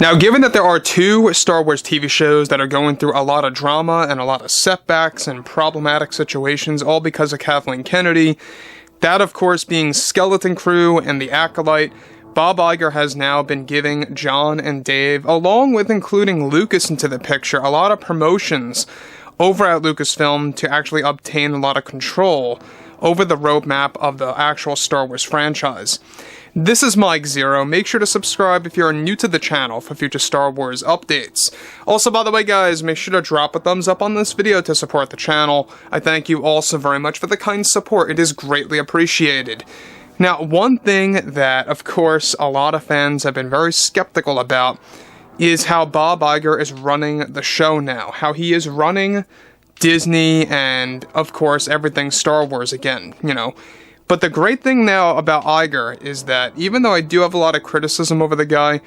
Now, given that there are 2 Star Wars TV shows that are going through a lot of drama and a lot of setbacks and problematic situations, all because of Kathleen Kennedy, that of course being Skeleton Crew and The Acolyte, Bob Iger has now been giving Jon and Dave, along with including Lucas into the picture, a lot of promotions over at Lucasfilm to actually obtain a lot of control over the roadmap of the actual Star Wars franchise. This is Mike Zero. Make sure to subscribe if you're new to the channel for future Star Wars updates. Also, by the way, guys, make sure to drop a thumbs up on this video to support the channel. I thank you all so very much for the kind support. It is greatly appreciated. Now, one thing that, of course, a lot of fans have been very skeptical about is how Bob Iger is running the show now. How he is running Disney and, of course, everything Star Wars again, you know. But the great thing now about Iger is that, even though I do have a lot of criticism over the guy,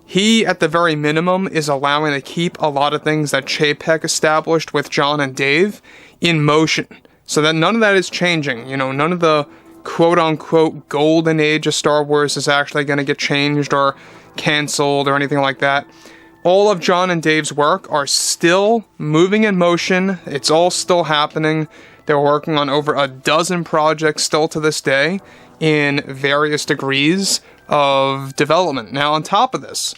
he, at the very minimum, is allowing to keep a lot of things that Chapek established with Jon and Dave in motion. So that none of that is changing, you know, none of the quote-unquote golden age of Star Wars is actually going to get changed or cancelled or anything like that. All of Jon and Dave's work are still moving in motion. It's all still happening. They're working on over a dozen projects still to this day in various degrees of development. Now, on top of this,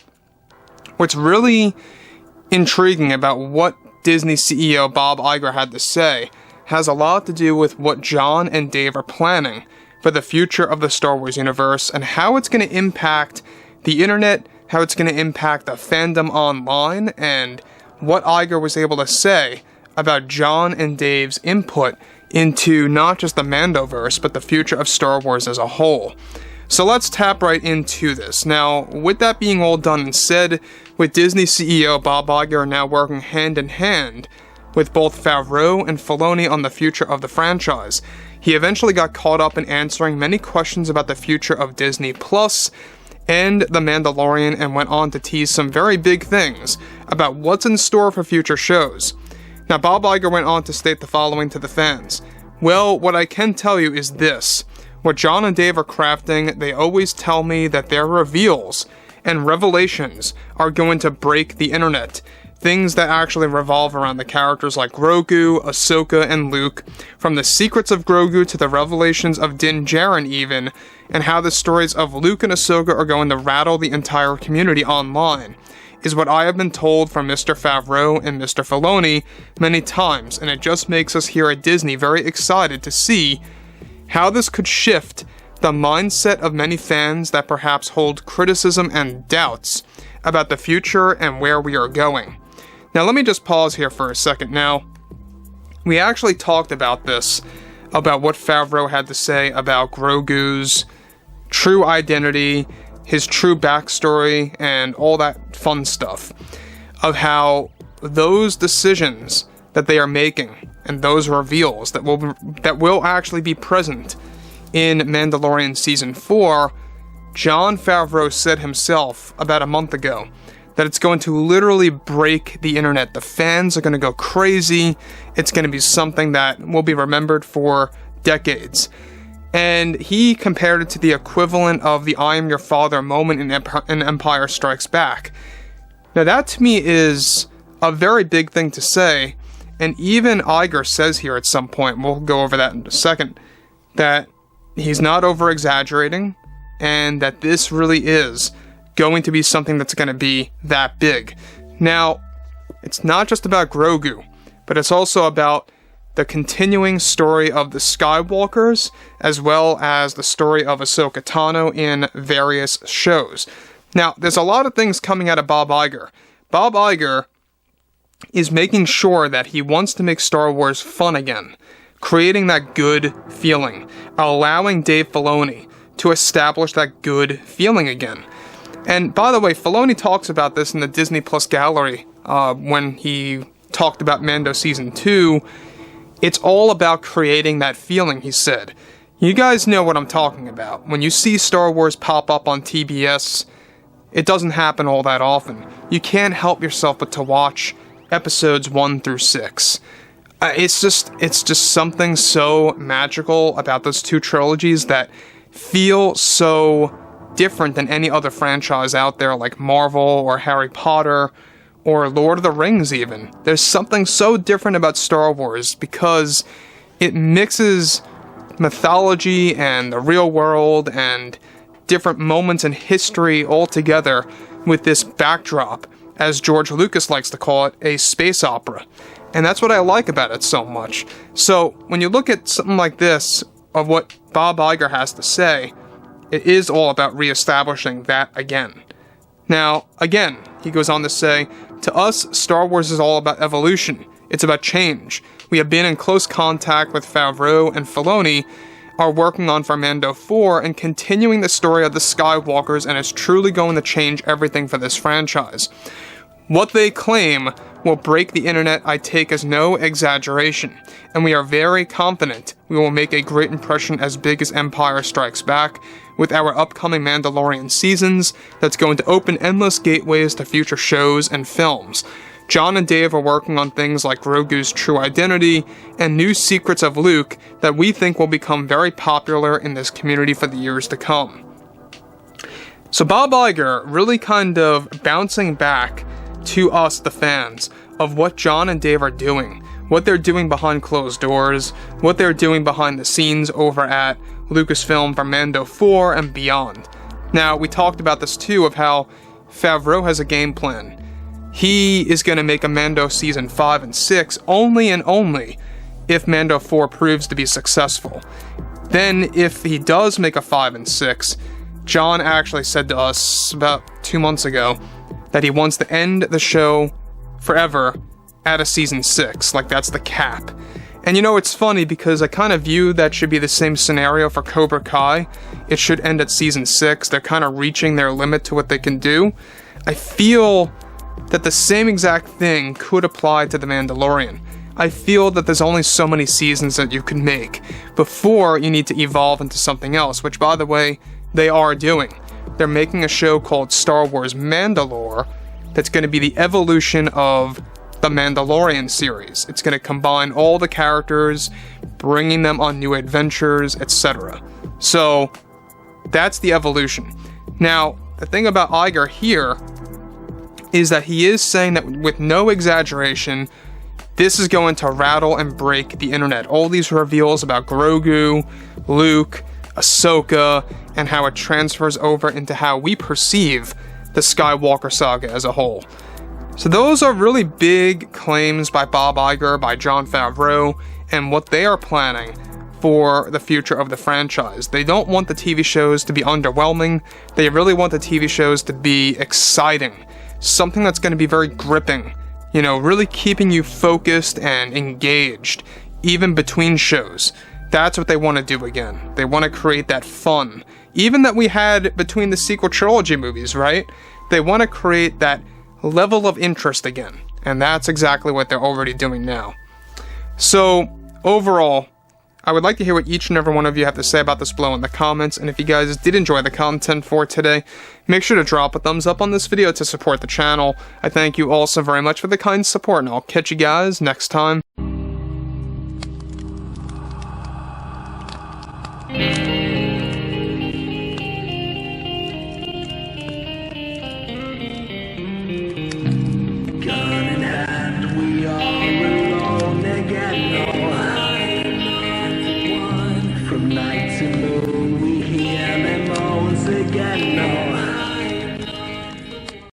what's really intriguing about what Disney CEO Bob Iger had to say has a lot to do with what Jon and Dave are planning for the future of the Star Wars universe and how it's going to impact the internet, how it's going to impact the fandom online, and what Iger was able to say about Jon and Dave's input into not just the Mandoverse, but the future of Star Wars as a whole. So let's tap right into this. Now, with that being all done and said, with Disney CEO Bob Iger now working hand in hand with both Favreau and Filoni on the future of the franchise, he eventually got caught up in answering many questions about the future of Disney Plus and The Mandalorian, and went on to tease some very big things about what's in store for future shows. Now, Bob Iger went on to state the following to the fans. Well, what I can tell you is this. What Jon and Dave are crafting, they always tell me that their reveals and revelations are going to break the internet. Things that actually revolve around the characters like Grogu, Ahsoka, and Luke, from the secrets of Grogu to the revelations of Din Djarin even, and how the stories of Luke and Ahsoka are going to rattle the entire community online, is what I have been told from Mr. Favreau and Mr. Filoni many times, and it just makes us here at Disney very excited to see how this could shift the mindset of many fans that perhaps hold criticism and doubts about the future and where we are going. Now, let me just pause here for a second. Now, we actually talked about this, about what Favreau had to say about Grogu's true identity, his true backstory, and all that fun stuff, of how those decisions that they are making and those reveals that will actually be present in Mandalorian Season 4, Jon Favreau said himself about a month ago that it's going to literally break the internet. The fans are going to go crazy. It's going to be something that will be remembered for decades. And he compared it to the equivalent of the I am your father moment in Empire Strikes Back. Now, that to me is a very big thing to say. And even Iger says here at some point, we'll go over that in a second, that he's not over-exaggerating, and that this really is going to be something that's going to be that big. Now, it's not just about Grogu, but it's also about the continuing story of the Skywalkers, as well as the story of Ahsoka Tano in various shows. Now, there's a lot of things coming out of Bob Iger. Bob Iger is making sure that he wants to make Star Wars fun again, creating that good feeling, allowing Dave Filoni to establish that good feeling again. And by the way, Filoni talks about this in the Disney Plus gallery when he talked about Mando Season 2. It's all about creating that feeling, he said. You guys know what I'm talking about. When you see Star Wars pop up on TBS, it doesn't happen all that often. You can't help yourself but to watch episodes 1 through 6. It's just something so magical about those two trilogies that feel so different than any other franchise out there, like Marvel or Harry Potter or Lord of the Rings even. There's something so different about Star Wars because it mixes mythology and the real world and different moments in history all together with this backdrop, as George Lucas likes to call it, a space opera. And that's what I like about it so much. So when you look at something like this, of what Bob Iger has to say, it is all about reestablishing that again. Now, again, he goes on to say, to us, Star Wars is all about evolution. It's about change. We have been in close contact with Favreau and Filoni, are working on for Mando 4 and continuing the story of the Skywalkers, and is truly going to change everything for this franchise. What they claim will break the internet I take as no exaggeration, and we are very confident we will make a great impression as big as Empire Strikes Back with our upcoming Mandalorian seasons that's going to open endless gateways to future shows and films. John and Dave are working on things like Grogu's true identity and new secrets of Luke that we think will become very popular in this community for the years to come. So Bob Iger really kind of bouncing back to us, the fans, of what John and Dave are doing, what they're doing behind closed doors, what they're doing behind the scenes over at Lucasfilm for Mando 4 and beyond. Now, we talked about this too, of how Favreau has a game plan. He is going to make a Mando Season 5 and 6 only and only if Mando 4 proves to be successful. Then, if he does make a 5 and 6, John actually said to us about 2 months ago that he wants to end the show forever at a Season 6, like that's the cap. And you know, it's funny because I kind of view that should be the same scenario for Cobra Kai. It should end at Season 6. They're kind of reaching their limit to what they can do. I feel that the same exact thing could apply to The Mandalorian. I feel that there's only so many seasons that you can make before you need to evolve into something else, which, by the way, they are doing. They're making a show called Star Wars Mandalore that's going to be the evolution of the Mandalorian series. It's going to combine all the characters, bringing them on new adventures, etc. So, that's the evolution. Now, the thing about Iger here is that he is saying that with no exaggeration, this is going to rattle and break the internet. All these reveals about Grogu, Luke, Ahsoka, and how it transfers over into how we perceive the Skywalker saga as a whole. So those are really big claims by Bob Iger, by Jon Favreau, and what they are planning for the future of the franchise. They don't want the TV shows to be underwhelming. They really want the TV shows to be exciting. Something that's going to be very gripping, you know, really keeping you focused and engaged, even between shows. That's what they want to do again. They want to create that fun, even that we had between the sequel trilogy movies, right? They want to create that level of interest again, and that's exactly what they're already doing now. So, overall, I would like to hear what each and every one of you have to say about this below in the comments, and if you guys did enjoy the content for today, make sure to drop a thumbs up on this video to support the channel. I thank you all so very much for the kind support, and I'll catch you guys next time. From night to moon, we hear them moans again.